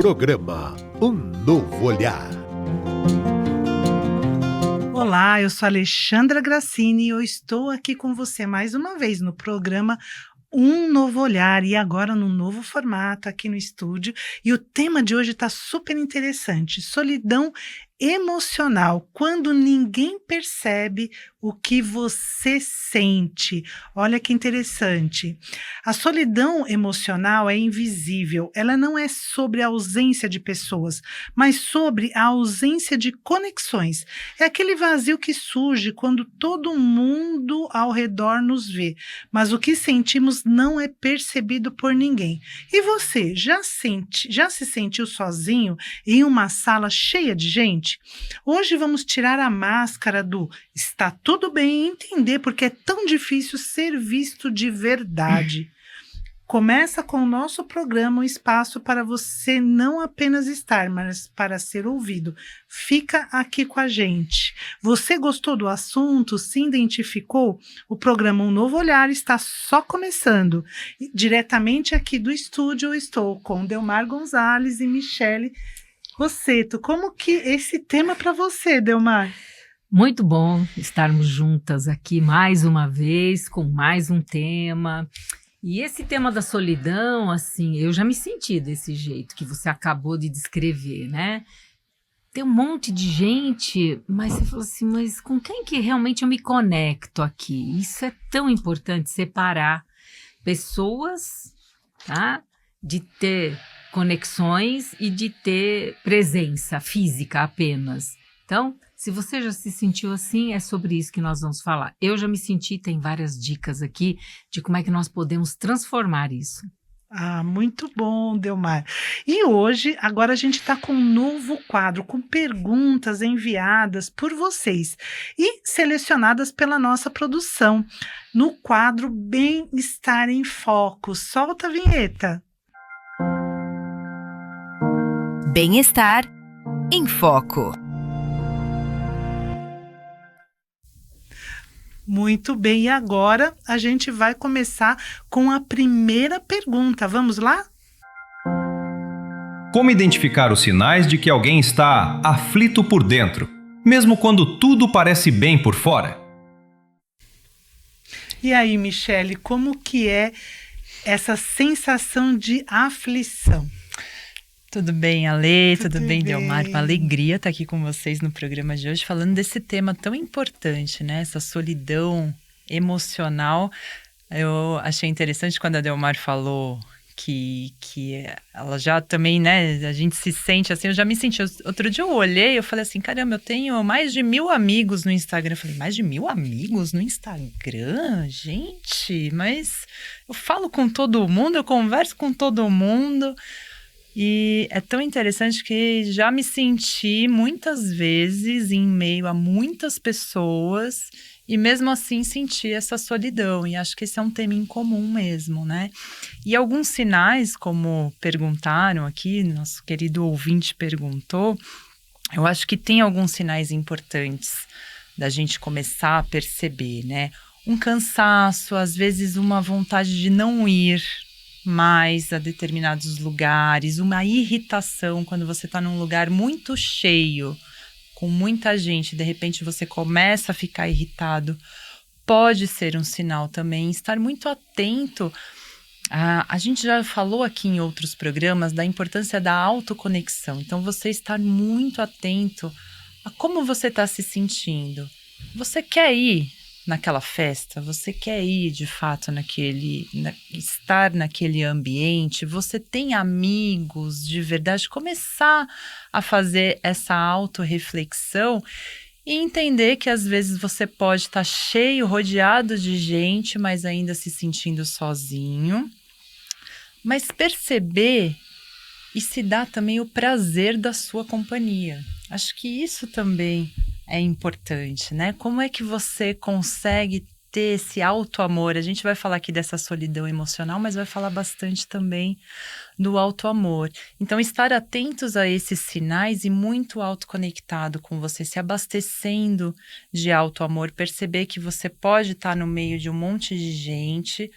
Programa Um Novo Olhar. Olá, eu sou Alexandra Grassini e eu estou aqui com você mais uma vez no programa Um Novo Olhar e agora num novo formato aqui no estúdio. E o tema de hoje está super interessante: solidão emocional, quando ninguém percebe o que você sente. Olha que interessante. A solidão emocional é invisível, ela não é sobre a ausência de pessoas, mas sobre a ausência de conexões. É aquele vazio que surge quando todo mundo ao redor nos vê, mas o que sentimos não é percebido por ninguém. E você, já se sentiu sozinho em uma sala cheia de gente? Hoje vamos tirar a máscara do está tudo bem e entender porque é tão difícil ser visto de verdade. Começa com o nosso programa um espaço para você não apenas estar, mas para ser ouvido. Fica aqui com a gente. Você gostou do assunto? Se identificou? O programa Um Novo Olhar está só começando. Diretamente aqui do estúdio eu estou com Delmar Gonzalez e Michele Rosseto. Como que esse tema para você, Delmar? Muito bom estarmos juntas aqui mais uma vez, com mais um tema. E esse tema da solidão, assim, eu já me senti desse jeito que você acabou de descrever, né? Tem um monte de gente, mas você falou assim, mas com quem que realmente eu me conecto aqui? Isso é tão importante, separar pessoas, tá? De ter conexões e de ter presença física apenas. Então, se você já se sentiu assim, é sobre isso que nós vamos falar. Eu já me senti, tem várias dicas aqui de como é que nós podemos transformar isso. Ah, muito bom, Delmar. E hoje, agora a gente está com um novo quadro, com perguntas enviadas por vocês e selecionadas pela nossa produção, no quadro Bem-Estar em Foco. Solta a vinheta. Bem-Estar em Foco. Muito bem, e agora a gente vai começar com a primeira pergunta. Vamos lá? Como identificar os sinais de que alguém está aflito por dentro, mesmo quando tudo parece bem por fora? E aí, Michele, como que é essa sensação de aflição? Tudo bem, Ale? Tudo bem, Delmar? Uma alegria estar aqui com vocês no programa de hoje, falando desse tema tão importante, né? Essa solidão emocional. Eu achei interessante quando a Delmar falou que ela já também, né? A gente se sente assim, eu já me senti. Outro dia eu olhei, eu falei assim, caramba, eu tenho mais de 1000 amigos no Instagram. Eu falei, mais de 1000 amigos no Instagram? Gente, mas eu falo com todo mundo, eu converso com todo mundo. E é tão interessante que já me senti muitas vezes em meio a muitas pessoas e mesmo assim senti essa solidão. E acho que esse é um tema em comum mesmo, né? E alguns sinais, como perguntaram aqui, nosso querido ouvinte perguntou, eu acho que tem alguns sinais importantes da gente começar a perceber, né? Um cansaço, às vezes uma vontade de não ir mais a determinados lugares, uma irritação quando você está num lugar muito cheio, com muita gente, de repente você começa a ficar irritado, pode ser um sinal também. Estar muito atento. A gente já falou aqui em outros programas da importância da autoconexão, então você estar muito atento a como você está se sentindo. Você quer ir naquela festa, você quer ir de fato estar naquele ambiente, você tem amigos de verdade, começar a fazer essa autorreflexão e entender que às vezes você pode estar cheio, rodeado de gente, mas ainda se sentindo sozinho, mas perceber e se dar também o prazer da sua companhia. Acho que isso também é importante, né? Como é que você consegue ter esse auto-amor? A gente vai falar aqui dessa solidão emocional, mas vai falar bastante também do auto-amor. Então, estar atentos a esses sinais e muito autoconectado com você, se abastecendo de auto-amor, perceber que você pode estar no meio de um monte de gente,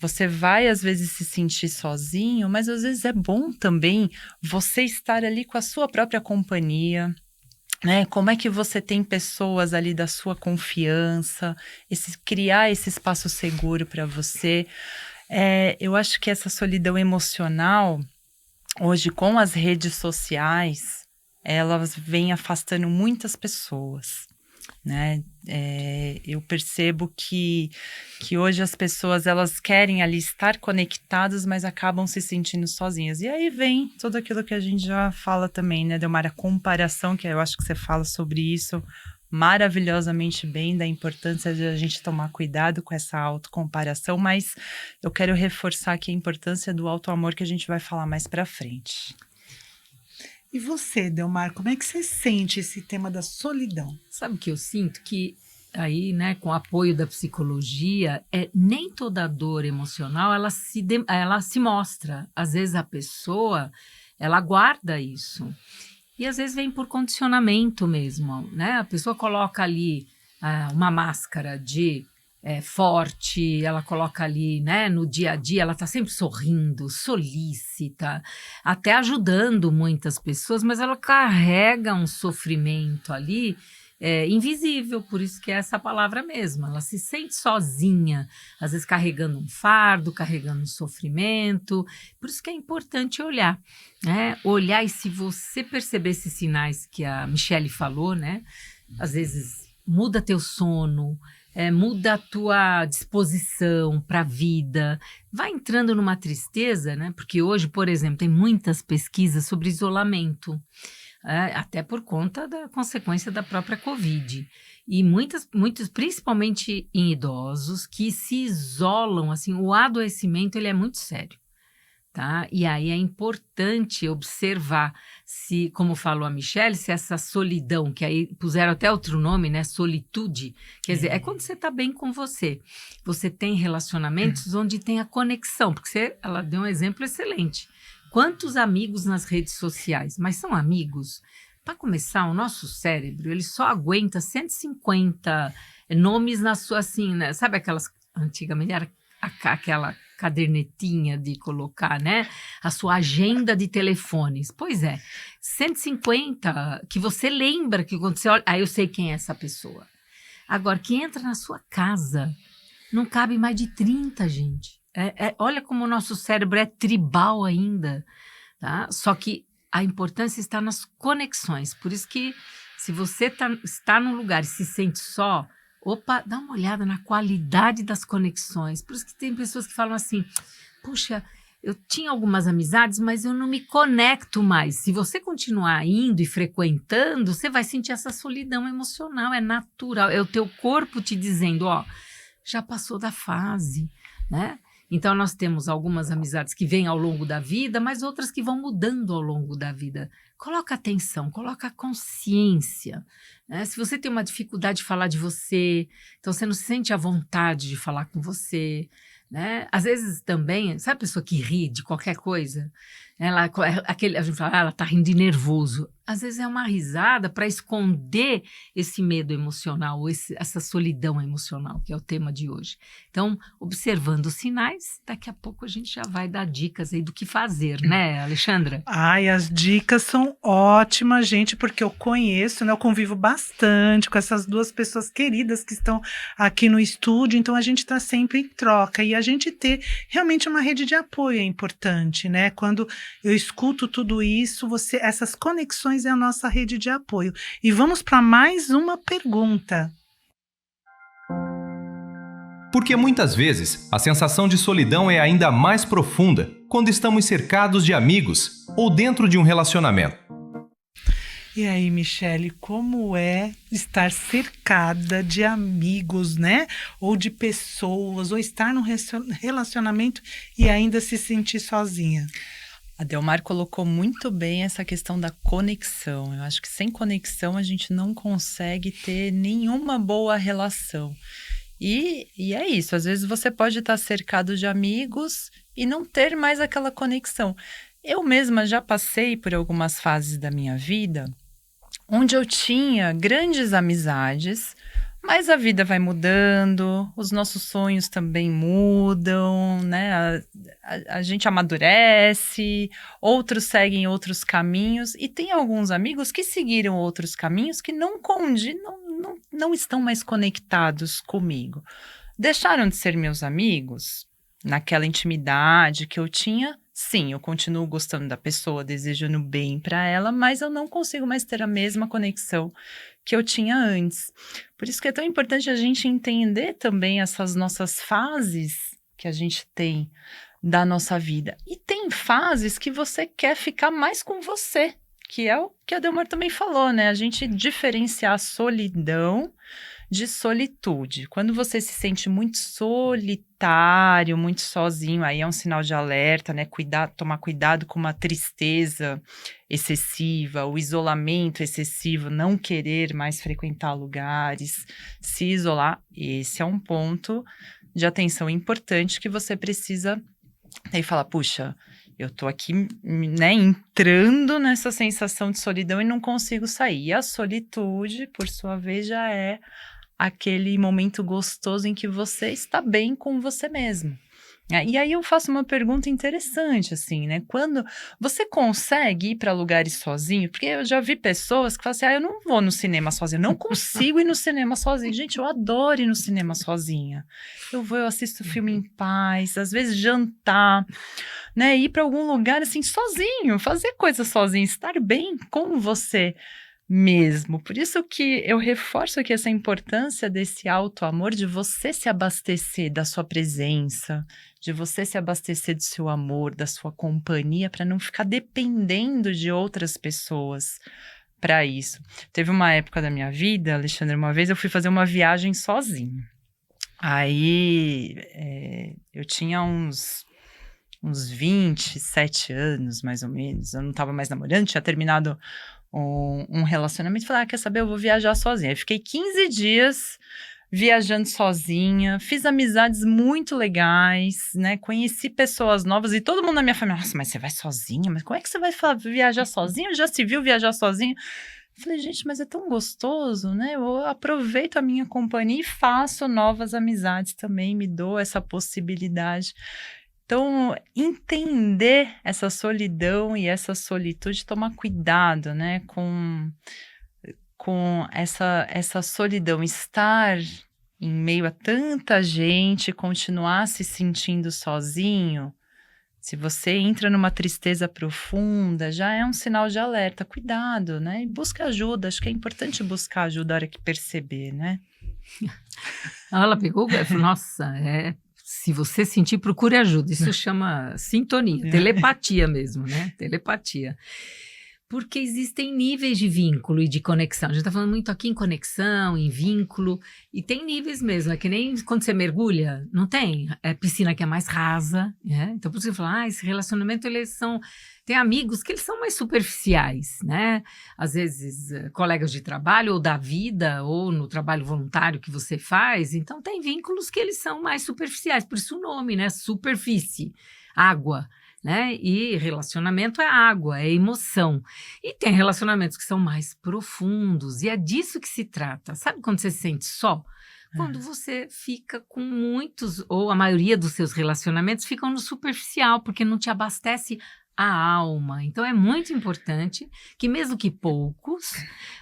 Você vai, às vezes, se sentir sozinho, mas às vezes é bom também você estar ali com a sua própria companhia, né? Como é que você tem pessoas ali da sua confiança, criar esse espaço seguro para você. Eu acho que essa solidão emocional, hoje, com as redes sociais, elas vêm afastando muitas pessoas, né? Eu percebo que hoje as pessoas, elas querem ali estar conectadas, mas acabam se sentindo sozinhas. E aí vem tudo aquilo que a gente já fala também, né, Delmar? A comparação, que eu acho que você fala sobre isso maravilhosamente bem, da importância de a gente tomar cuidado com essa autocomparação, mas eu quero reforçar aqui a importância do autoamor, que a gente vai falar mais pra frente. E você, Delmar, como é que você sente esse tema da solidão? Sabe o que eu sinto? Que aí, né, com o apoio da psicologia, nem toda dor emocional, ela se mostra. Às vezes a pessoa, ela guarda isso. E às vezes vem por condicionamento mesmo, né? A pessoa coloca ali uma máscara de forte, ela coloca ali, né, no dia a dia, ela tá sempre sorrindo, solícita, até ajudando muitas pessoas, mas ela carrega um sofrimento ali invisível, por isso que é essa palavra mesmo. Ela se sente sozinha, às vezes carregando um fardo, carregando um sofrimento. Por isso que é importante olhar, né? Olhar, e se você perceber esses sinais que a Michele falou, né? Às vezes muda teu sono, muda a tua disposição para a vida, vai entrando numa tristeza, né? Porque hoje, por exemplo, tem muitas pesquisas sobre isolamento, até por conta da consequência da própria Covid. E muitos, principalmente em idosos, que se isolam, assim, o adoecimento, ele é muito sério. Tá? E aí é importante observar se, como falou a Michele, se essa solidão, que aí puseram até outro nome, né? Solitude, quer dizer, é quando você está bem com você. Você tem relacionamentos onde tem a conexão, porque ela deu um exemplo excelente. Quantos amigos nas redes sociais? Mas são amigos? Para começar, o nosso cérebro, ele só aguenta 150 nomes na sua, assim, né? Sabe aquelas, antigamente era aquela cadernetinha de colocar, né? A sua agenda de telefones. Pois é, 150 que você lembra que quando você olha, eu sei quem é essa pessoa. Agora, que entra na sua casa, não cabe mais de 30, gente. Olha como o nosso cérebro é tribal ainda, tá? Só que a importância está nas conexões. Por isso que, se você está num lugar e se sente só, dá uma olhada na qualidade das conexões. Por isso que tem pessoas que falam assim, puxa, eu tinha algumas amizades, mas eu não me conecto mais. Se você continuar indo e frequentando, você vai sentir essa solidão emocional, é natural. É o teu corpo te dizendo, já passou da fase, né? Então, nós temos algumas amizades que vêm ao longo da vida, mas outras que vão mudando ao longo da vida. Coloca atenção, coloca consciência, né? Se você tem uma dificuldade de falar de você, então você não se sente à vontade de falar com você, né? Às vezes também, sabe a pessoa que ri de qualquer coisa? A gente fala, ela está rindo de nervoso. Às vezes é uma risada para esconder esse medo emocional, essa solidão emocional, que é o tema de hoje. Então, observando os sinais, daqui a pouco a gente já vai dar dicas aí do que fazer, né, Alexandra? Ai, as dicas são ótimas, gente, porque eu conheço, né? Eu convivo bastante com essas duas pessoas queridas que estão aqui no estúdio, então a gente está sempre em troca. E a gente ter realmente uma rede de apoio é importante, né? Quando eu escuto tudo isso, essas conexões é a nossa rede de apoio. E vamos para mais uma pergunta. Porque muitas vezes a sensação de solidão é ainda mais profunda quando estamos cercados de amigos ou dentro de um relacionamento. E aí, Michele, como é estar cercada de amigos, né? Ou de pessoas, ou estar num relacionamento e ainda se sentir sozinha? A Delmar colocou muito bem essa questão da conexão. Eu acho que sem conexão a gente não consegue ter nenhuma boa relação. E é isso, às vezes você pode estar cercado de amigos e não ter mais aquela conexão. Eu mesma já passei por algumas fases da minha vida onde eu tinha grandes amizades, Mas a vida vai mudando, os nossos sonhos também mudam, né? A gente amadurece, outros seguem outros caminhos, e tem alguns amigos que seguiram outros caminhos que não estão mais conectados comigo. Deixaram de ser meus amigos naquela intimidade que eu tinha. Sim, eu continuo gostando da pessoa, desejando bem para ela, mas eu não consigo mais ter a mesma conexão que eu tinha antes. Por isso que é tão importante a gente entender também essas nossas fases que a gente tem da nossa vida. E tem fases que você quer ficar mais com você, que é o que a Delmar também falou, né? A gente diferenciar a solidão de solitude. Quando você se sente muito solitário, muito sozinho, aí é um sinal de alerta, né? Tomar cuidado com uma tristeza excessiva, o isolamento excessivo, não querer mais frequentar lugares, se isolar. Esse é um ponto de atenção importante que você precisa aí falar, puxa, eu tô aqui, né, entrando nessa sensação de solidão e não consigo sair. E a solitude, por sua vez, já é aquele momento gostoso em que você está bem com você mesmo. E aí eu faço uma pergunta interessante, assim, né? Quando você consegue ir para lugares sozinho, porque eu já vi pessoas que falam assim, eu não vou no cinema sozinha, não consigo ir no cinema sozinha. Gente, eu adoro ir no cinema sozinha. Eu assisto filme em paz, às vezes jantar, né? Ir para algum lugar, assim, sozinho, fazer coisas sozinho, estar bem com você mesmo. Por isso que eu reforço aqui essa importância desse auto-amor, de você se abastecer da sua presença, de você se abastecer do seu amor, da sua companhia, para não ficar dependendo de outras pessoas para isso. Teve uma época da minha vida, Alexandre, uma vez eu fui fazer uma viagem sozinha. Aí eu tinha uns 27 anos, mais ou menos. Eu não estava mais namorando, tinha terminado um relacionamento, falei, quer saber, eu vou viajar sozinha. Aí fiquei 15 dias viajando sozinha, fiz amizades muito legais, né, conheci pessoas novas, e todo mundo na minha família, nossa, mas você vai sozinha? Mas como é que você vai viajar sozinha? Já se viu viajar sozinha? Falei, gente, mas é tão gostoso, né, eu aproveito a minha companhia e faço novas amizades também, me dou essa possibilidade. Então, entender essa solidão e essa solitude, tomar cuidado, né, com essa solidão, estar em meio a tanta gente, continuar se sentindo sozinho. Se você entra numa tristeza profunda, já é um sinal de alerta. Cuidado, né, e busca ajuda. Acho que é importante buscar ajuda na hora que perceber, né. Ela pegou e falou, nossa, se você sentir, procure ajuda. Isso chama sintonia, telepatia mesmo, né? Telepatia. Porque existem níveis de vínculo e de conexão. A gente está falando muito aqui em conexão, em vínculo, e tem níveis mesmo. É que nem quando você mergulha, não tem? É piscina que é mais rasa, né? Então, por isso que você fala, esse relacionamento, tem amigos que eles são mais superficiais, né? Às vezes, colegas de trabalho ou da vida, ou no trabalho voluntário que você faz. Então, tem vínculos que eles são mais superficiais. Por isso o nome, né? Superfície, água, né? E relacionamento é água, é emoção. E tem relacionamentos que são mais profundos, e é disso que se trata. Sabe quando você se sente só? Quando você fica com muitos, ou a maioria dos seus relacionamentos ficam no superficial, porque não te abastece a alma. Então é muito importante que, mesmo que poucos,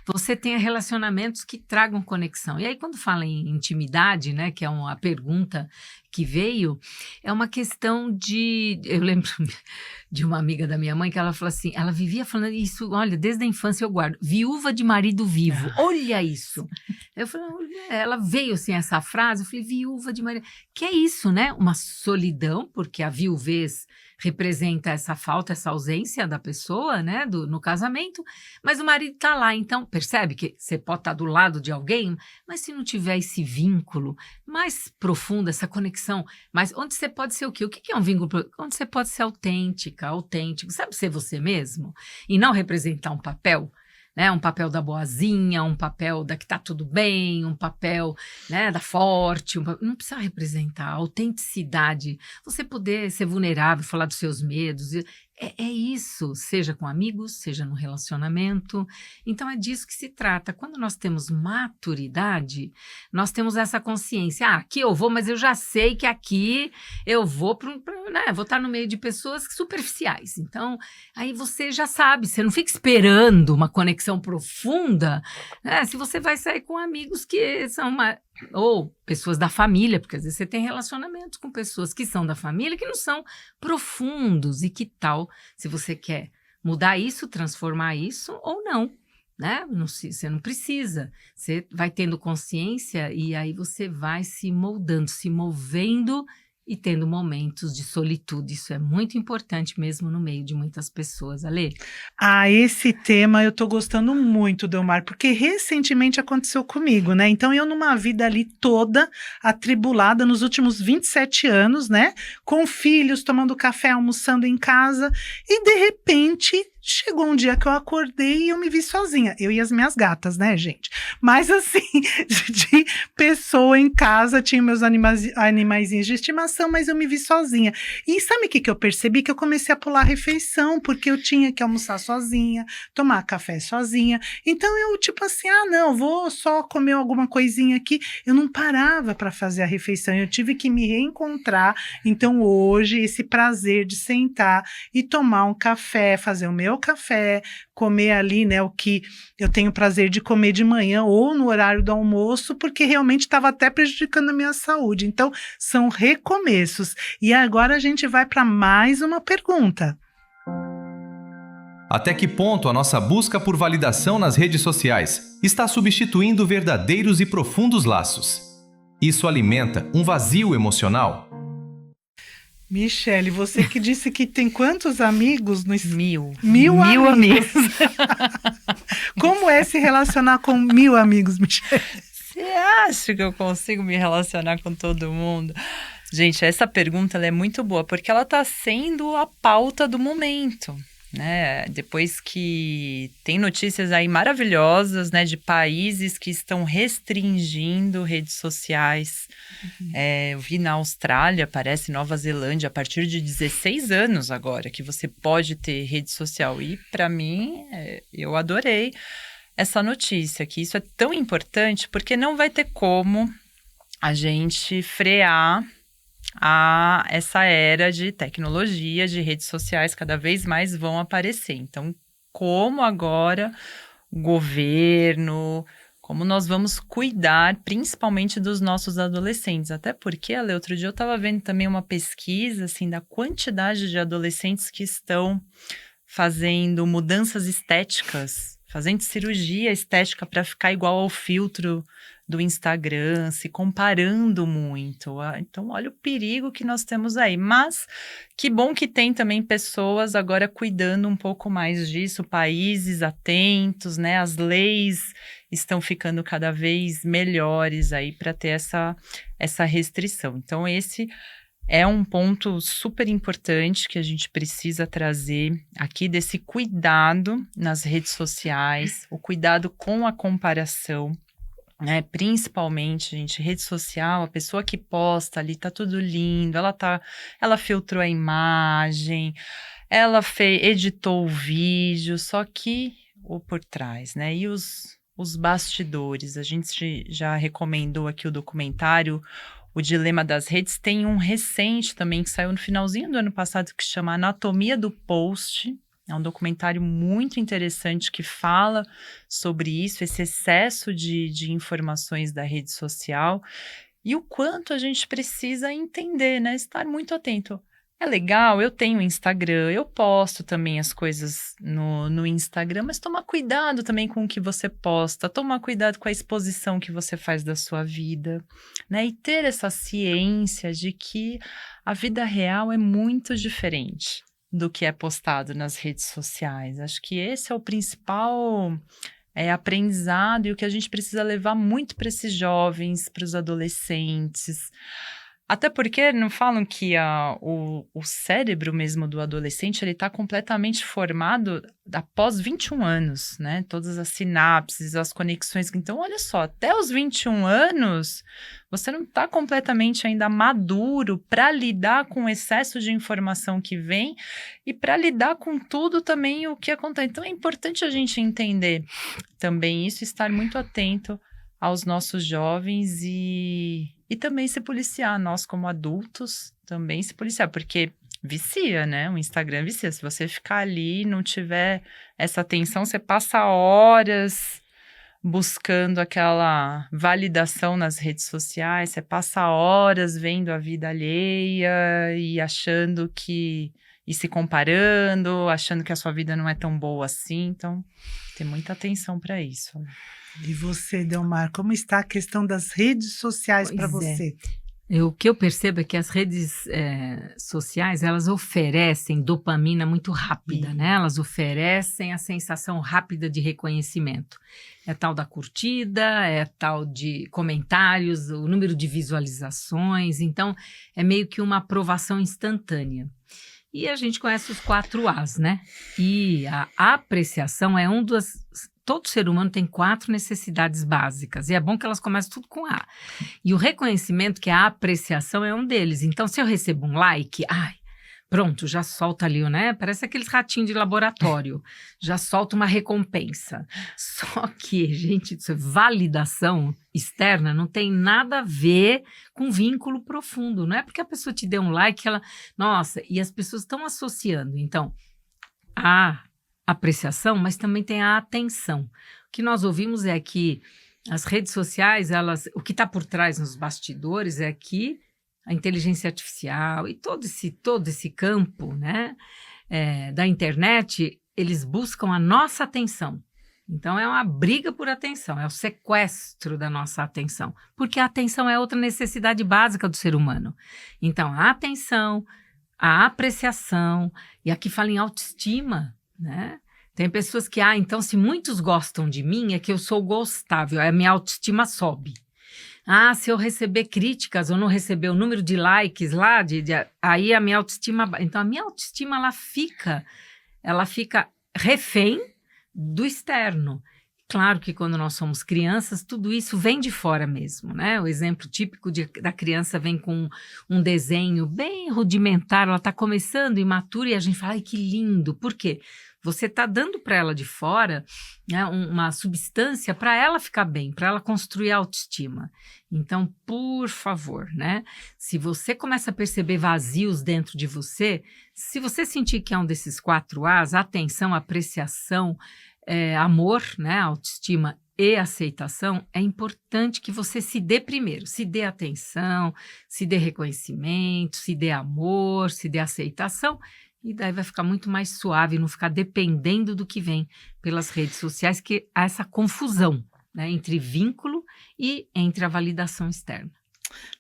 você tenha relacionamentos que tragam conexão. E aí, quando fala em intimidade, né, que é a pergunta que veio, é uma questão de... Eu lembro de uma amiga da minha mãe que ela falou assim, ela vivia falando isso, olha, desde a infância eu guardo, viúva de marido vivo, olha isso. Eu falei, ela veio assim, essa frase, eu falei, viúva de marido, que é isso, né? Uma solidão, porque a viuvez representa essa falta, essa ausência da pessoa, né, no casamento, mas o marido tá lá, então percebe que você pode estar do lado de alguém, mas se não tiver esse vínculo mais profundo, essa conexão, mas onde você pode ser o quê? O que é um vínculo? Onde você pode ser autêntico, sabe, ser você mesmo, e não representar um papel, né, um papel da boazinha, um papel da que tá tudo bem, um papel, né, da forte, não precisa representar a autenticidade, você poder ser vulnerável, falar dos seus medos, É isso, seja com amigos, seja no relacionamento. Então é disso que se trata. Quando nós temos maturidade, nós temos essa consciência. Aqui eu vou, mas eu já sei que aqui eu vou vou estar no meio de pessoas superficiais. Então, aí você já sabe, você não fica esperando uma conexão profunda, né? Se você vai sair com amigos que são ou pessoas da família, porque às vezes você tem relacionamentos com pessoas que são da família que não são profundos. E que tal se você quer mudar isso, transformar isso ou não, né? Você não precisa. Você vai tendo consciência e aí você vai se moldando, se movendo e tendo momentos de solitude. Isso é muito importante mesmo no meio de muitas pessoas, Alê. Esse tema eu tô gostando muito, Delmar, porque recentemente aconteceu comigo, né? Então eu numa vida ali toda atribulada nos últimos 27 anos, né? Com filhos, tomando café, almoçando em casa e de repente chegou um dia que eu acordei e eu me vi sozinha. Eu e as minhas gatas, né, gente? Mas assim, de pessoa em casa, tinha meus animaizinhos de estimação, mas eu me vi sozinha. E sabe o que eu percebi? Que eu comecei a pular a refeição, porque eu tinha que almoçar sozinha, tomar café sozinha. Então eu tipo assim, não, vou só comer alguma coisinha aqui. Eu não parava para fazer a refeição, eu tive que me reencontrar. Então hoje, esse prazer de sentar e tomar um café, fazer o meu café, comer ali, né, o que eu tenho prazer de comer de manhã ou no horário do almoço, porque realmente estava até prejudicando a minha saúde. Então, são recomeços. E agora a gente vai para mais uma pergunta. Até que ponto a nossa busca por validação nas redes sociais está substituindo verdadeiros e profundos laços? Isso alimenta um vazio emocional? Michele, você que disse que tem quantos amigos no Mil amigos. Como é se relacionar com 1000 amigos, Michele? Você acha que eu consigo me relacionar com todo mundo? Gente, essa pergunta ela é muito boa, porque ela está sendo a pauta do momento, né? Depois que tem notícias aí maravilhosas, né, de países que estão restringindo redes sociais. Eu vi na Austrália, parece Nova Zelândia, a partir de 16 anos agora, que você pode ter rede social. E para mim, eu adorei essa notícia, que isso é tão importante, porque não vai ter como a gente frear essa era de tecnologia, de redes sociais, cada vez mais vão aparecer. Então, como agora o governo, como nós vamos cuidar, principalmente dos nossos adolescentes. Até porque, Ale, outro dia eu estava vendo também uma pesquisa, assim, da quantidade de adolescentes que estão fazendo mudanças estéticas, fazendo cirurgia estética para ficar igual ao filtro do Instagram, se comparando muito. Então, olha o perigo que nós temos aí. Mas que bom que tem também pessoas agora cuidando um pouco mais disso, países atentos, né? As leis estão ficando cada vez melhores aí para ter essa restrição. Então, esse é um ponto super importante que a gente precisa trazer aqui, desse cuidado nas redes sociais, o cuidado com a comparação. Né, principalmente, gente, rede social, a pessoa que posta ali, tá tudo lindo, ela filtrou a imagem, ela editou o vídeo, só que o por trás, né, e os bastidores, a gente já recomendou aqui o documentário O Dilema das Redes, tem um recente também que saiu no finalzinho do ano passado que chama Anatomia do Post. É um documentário muito interessante que fala sobre isso, esse excesso de informações da rede social e o quanto a gente precisa entender, né? Estar muito atento. É legal, eu tenho Instagram, eu posto também as coisas no Instagram, mas tomar cuidado também com o que você posta, tomar cuidado com a exposição que você faz da sua vida, né? E ter essa ciência de que a vida real é muito diferente do que é postado nas redes sociais. Acho que esse é o principal aprendizado e o que a gente precisa levar muito para esses jovens, para os adolescentes. Até porque não falam que o cérebro mesmo do adolescente, ele está completamente formado após 21 anos, né? Todas as sinapses, as conexões. Então, olha só, até os 21 anos, você não está completamente ainda maduro para lidar com o excesso de informação que vem e para lidar com tudo também o que acontece. Então, é importante a gente entender também isso, estar muito atento aos nossos jovens e também se policiar, nós como adultos também se policiar, porque vicia, né? O Instagram vicia. Se você ficar ali e não tiver essa atenção, você passa horas buscando aquela validação nas redes sociais, você passa horas vendo a vida alheia e achando que... e se comparando, achando que a sua vida não é tão boa assim. Então, tem muita atenção para isso. E você, Delmar, como está a questão das redes sociais para você? O que eu percebo é que as redes sociais, elas oferecem dopamina muito rápida, né? Elas oferecem a sensação rápida de reconhecimento. É tal da curtida, é tal de comentários, o número de visualizações. Então, é meio que uma aprovação instantânea. E a gente conhece os 4 As, né? E a apreciação é um dos... Todo ser humano tem 4 necessidades básicas, e é bom que elas comecem tudo com A. E o reconhecimento, que é a apreciação, é um deles. Então, se eu recebo um like, pronto, já solta ali, né? Parece aqueles ratinhos de laboratório, já solta uma recompensa. Só que, gente, isso é validação externa, não tem nada a ver com vínculo profundo. Não é porque a pessoa te deu um like que ela... Nossa, e as pessoas estão associando. Então, apreciação, mas também tem a atenção. O que nós ouvimos é que as redes sociais, o que está por trás nos bastidores é que a inteligência artificial e todo esse campo, né, da internet, eles buscam a nossa atenção. Então, é uma briga por atenção, é o sequestro da nossa atenção, porque a atenção é outra necessidade básica do ser humano. Então, a atenção, a apreciação, e aqui fala em autoestima, né? Tem pessoas que, então se muitos gostam de mim, é que eu sou gostável, a minha autoestima sobe. Se eu receber críticas ou não receber o número de likes lá, aí a minha autoestima... Então, a minha autoestima, ela fica refém do externo. Claro que quando nós somos crianças, tudo isso vem de fora mesmo, né? O exemplo típico da criança vem com um desenho bem rudimentar, ela está começando imatura e a gente fala, ai, que lindo. Por quê? Você está dando para ela de fora, né, uma substância para ela ficar bem, para ela construir a autoestima. Então, por favor, né? Se você começa a perceber vazios dentro de você, se você sentir que é um desses 4 As, atenção, apreciação, amor, né, autoestima e aceitação, é importante que você se dê primeiro, se dê atenção, se dê reconhecimento, se dê amor, se dê aceitação, e daí vai ficar muito mais suave, não ficar dependendo do que vem pelas redes sociais, que há essa confusão, né, entre vínculo e entre a validação externa.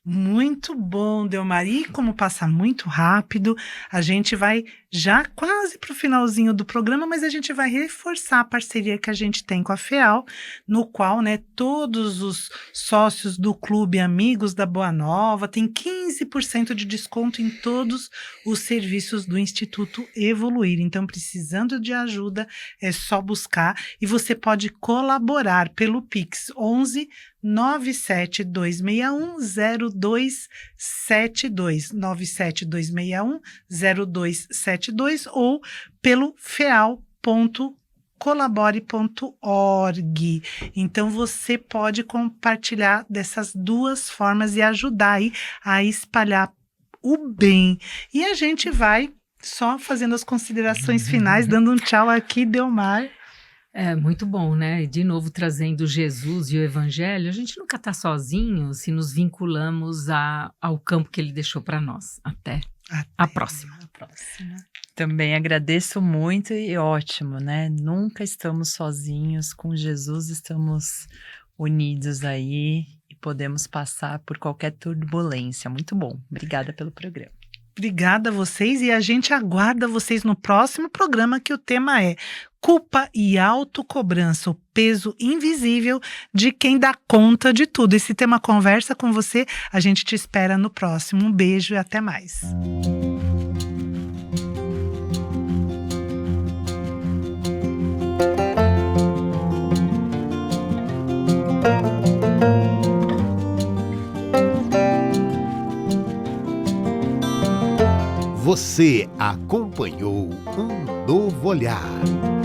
Muito bom, Delmar. E como passa muito rápido, a gente vai já quase para o finalzinho do programa, mas a gente vai reforçar a parceria que a gente tem com a FEAL, no qual, né, todos os sócios do Clube Amigos da Boa Nova têm 15% de desconto em todos os serviços do Instituto Evoluir. Então, precisando de ajuda, é só buscar e você pode colaborar pelo Pix 11 972610272 972610272 ou pelo feal.colabore.org. Então você pode compartilhar dessas 2 formas e ajudar aí a espalhar o bem. E a gente vai só fazendo as considerações finais, dando um tchau aqui, Delmar. É muito bom, né? E de novo trazendo Jesus e o Evangelho, a gente nunca está sozinho se nos vinculamos ao campo que ele deixou para nós. Até a próxima. Também agradeço muito e ótimo, né? Nunca estamos sozinhos, com Jesus estamos unidos aí e podemos passar por qualquer turbulência. Muito bom. Obrigada pelo programa. Obrigada a vocês e a gente aguarda vocês no próximo programa, que o tema é culpa e autocobrança, o peso invisível de quem dá conta de tudo. Esse tema conversa com você, a gente te espera no próximo. Um beijo e até mais. Você acompanhou Um Novo Olhar.